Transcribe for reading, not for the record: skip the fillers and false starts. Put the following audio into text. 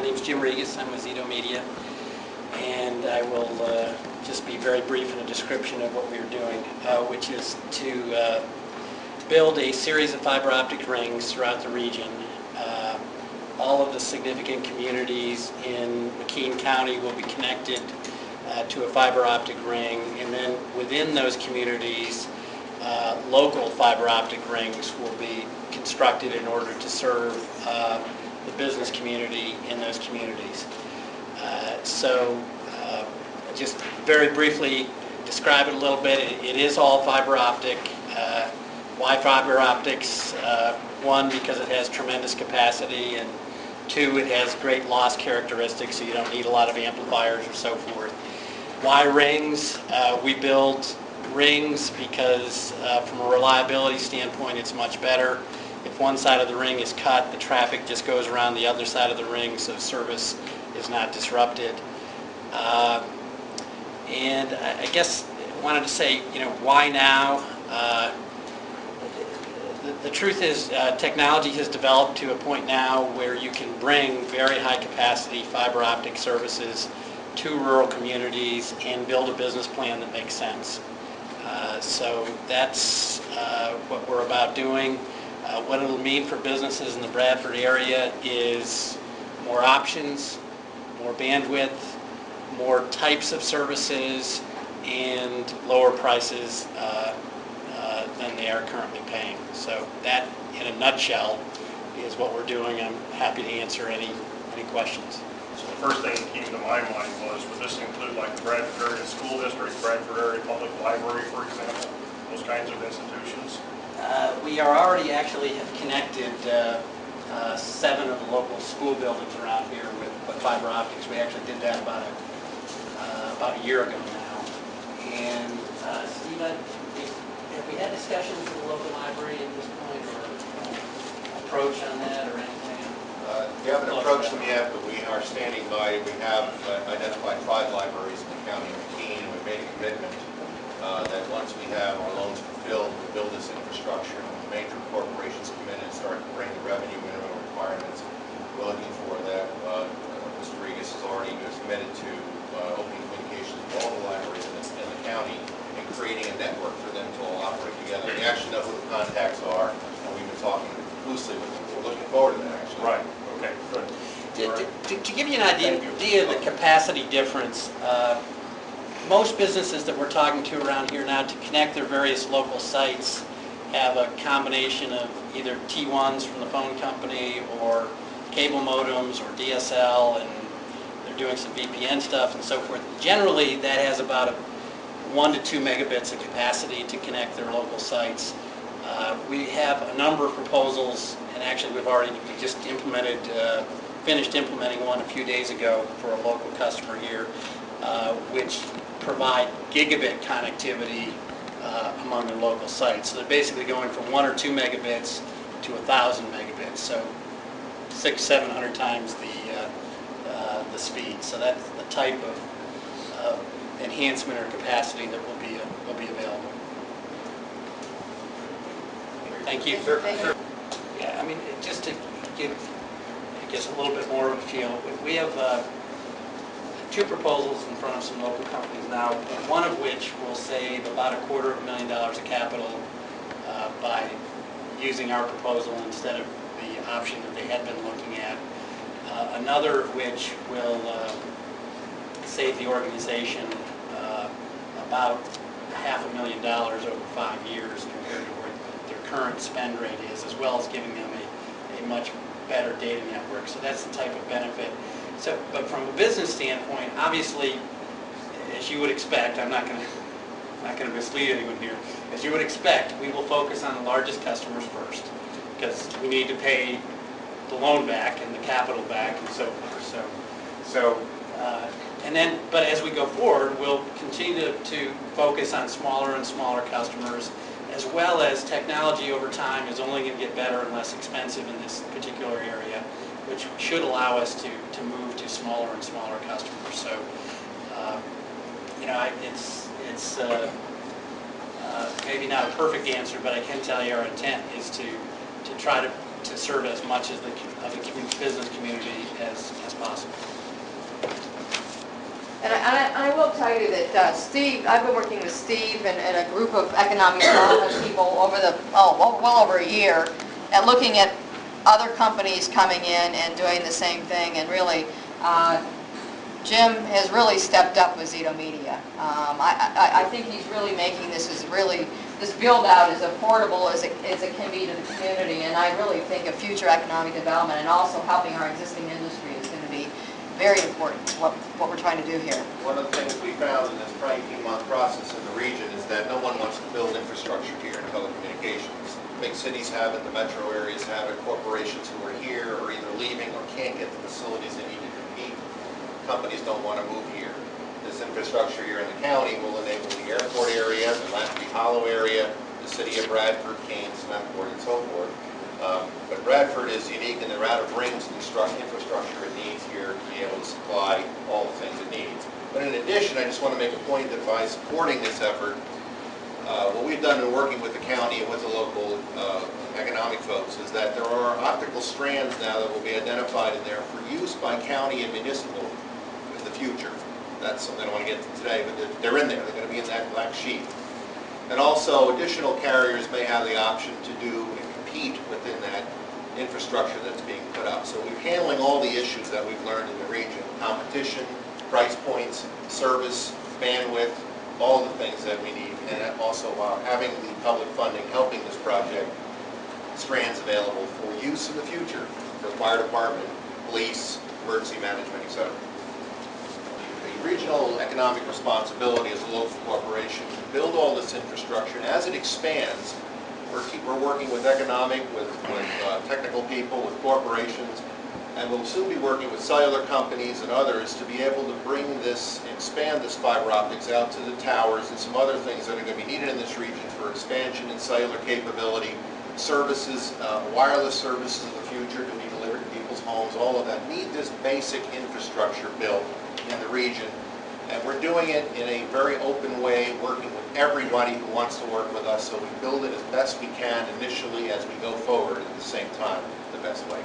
My name is Jim Rigas. I'm with Zito Media, and I will just be very brief in a description of what we are doing, which is to build a series of fiber optic rings throughout the region. All of the significant communities in McKean County will be connected to a fiber optic ring, and then within those communities, local fiber optic rings will be constructed in order to serve the business community in those communities. Just very briefly describe it a little bit. It is all fiber optic. Why fiber optics? One, because it has tremendous capacity, and two, it has great loss characteristics, so you don't need a lot of amplifiers or so forth. Why rings? We build rings because from a reliability standpoint it's much better. If one side of the ring is cut, the traffic just goes around the other side of the ring, so service is not disrupted. And I guess I wanted to say, why now? The truth is technology has developed to a point now where you can bring very high capacity fiber optic services to rural communities and build a business plan that makes sense. So that's what we're about doing. What it'll mean for businesses in the Bradford area is more options, more bandwidth, more types of services, and lower prices than they are currently paying. So that, in a nutshell, is what we're doing. I'm happy to answer any questions. So the first thing that came to my mind was, would this include like the Bradford area school district, Bradford area public library, for example, those kinds of institutions? We are already actually have connected 7 of the local school buildings around here with fiber optics. We actually did that about a year ago now. And Steve, have we had discussions with the local library at this point, or approach on that, or anything? We haven't approached them yet, but we are standing by. We have identified 5 libraries in the county of McKean, and we've made a commitment that once we have our loans fulfilled, we'll build this infrastructure, and when the major corporations come in and start to bring the revenue minimum requirements we're looking for, that Mr. Rigas has already committed to opening communications with all the libraries in the county and creating a network for them to all operate together. We actually know who the contacts are, and we've been talking loosely with them. We're looking forward to that, actually. Right. Okay, good. To give you an idea of the capacity difference, most businesses that we're talking to around here now to connect their various local sites have a combination of either T1s from the phone company or cable modems or DSL, and they're doing some VPN stuff and so forth. Generally, that has about 1 to 2 megabits of capacity to connect their local sites. We have a number of proposals, and actually we've already just finished implementing one a few days ago for a local customer here, which provide gigabit connectivity among their local sites. So they're basically going from 1 or 2 megabits to 1,000 megabits, so 600-700 times the speed. So that's the type of enhancement or capacity that will be available. Thank you. Sure. Yeah, I mean, just to give, I guess, a little bit more of a feel, we have 2 proposals in front of some local companies now, one of which will save about $250,000 of capital by using our proposal instead of the option that they had been looking at. Another of which will save the organization about $500,000 over 5 years compared to where their current spend rate is, as well as giving them a much better data network. So that's the type of benefit. So, but from a business standpoint, obviously, as you would expect, I'm not going to mislead anyone here. As you would expect, we will focus on the largest customers first, because we need to pay the loan back and the capital back and so forth. But as we go forward, we'll continue to focus on smaller and smaller customers, as well as technology over time is only going to get better and less expensive in this particular area, which should allow us to move to smaller and smaller customers. So, it's maybe not a perfect answer, but I can tell you our intent is to try to serve as much of the business community as possible. And I will tell you that Steve, I've been working with Steve and a group of economic development people over well over a year at looking at other companies coming in and doing the same thing, and really, Jim has really stepped up with Zito Media. I think he's really making this build out as affordable as it can be to the community, and I really think of future economic development and also helping our existing industry is going to be very important, what we're trying to do here. One of the things we found in this 19-month process in the region is that no one wants to build infrastructure here in telecommunications. Big cities have it, the metro areas have it, corporations who are here are either leaving or can't get the facilities they need to compete. Companies don't want to move here. This infrastructure here in the county will enable the airport area, the Lasky Hollow area, the city of Bradford, Kane, Smethport, and so forth. But Bradford is unique in the amount of brings infrastructure it needs here to be able to supply all the things it needs. But in addition, I just want to make a point that by supporting this effort, what we've done in working with the county and with the local economic folks is that there are optical strands now that will be identified in there for use by county and municipal in the future. That's something I don't want to get to today, but they're in there. They're going to be in that black sheet. And also, additional carriers may have the option to do and compete within that infrastructure that's being put up. So we're handling all the issues that we've learned in the region: competition, price points, service, bandwidth, all the things that we need, and also having the public funding helping this project, strands available for use in the future for the fire department, police, emergency management, etc. The regional economic responsibility as a local corporation to build all this infrastructure, and as it expands, we're working with economic, with technical people, with corporations, and we'll soon be working with cellular companies and others to be able to bring this, expand this fiber optics out to the towers and some other things that are going to be needed in this region for expansion in cellular capability, services, wireless services of the future to be delivered to people's homes. All of that need this basic infrastructure built in the region. And we're doing it in a very open way, working with everybody who wants to work with us, so we build it as best we can initially as we go forward at the same time, the best way.